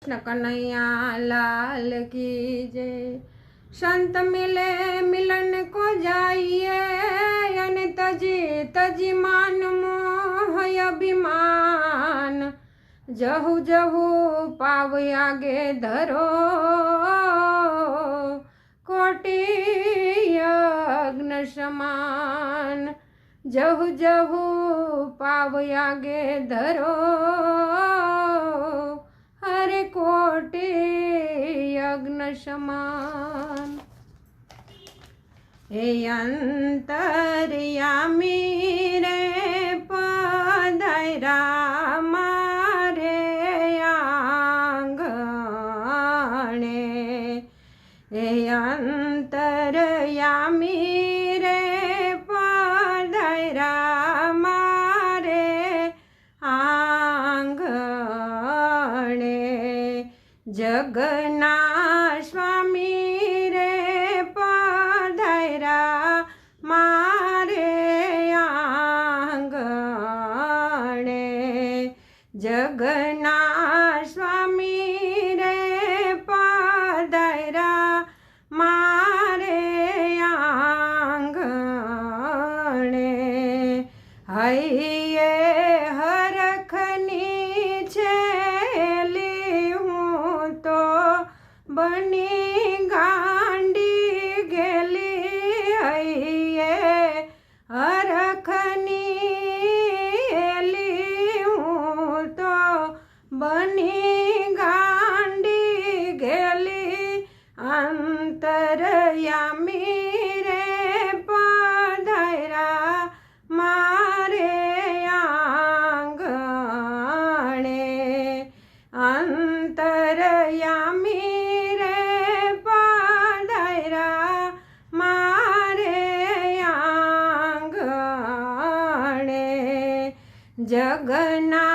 कृष्ण कन्हैया लाल की जय। संत मिले मिलन को जाइए, अन तजी तजी मान मोह अभिमान। जहु जहु पाव आगे धरो, कोटि यज्ञ समान। जहु जहु पाव आगे धरो, हरे कोटि यज्ञ समान। हे अंतर्यामी रे पधार्या मारे आंगणे। हे अंतर्यामी रे पधार्या मारे आंगणे। जगना स्वामी रे पधार्या मारे आंगणे। जगना स्वामी रे पधार्या मारे आंगणे। हइये हरखनी छेली हूँ तो बनी गांडी गेली। हइये हरखनी एली हूँ तो बनी गांडी गेली। अंतर्यामी रे पधार्या मारे आंगणे। अंतर्यामी रे पधार्या मारे आंगणे। जगना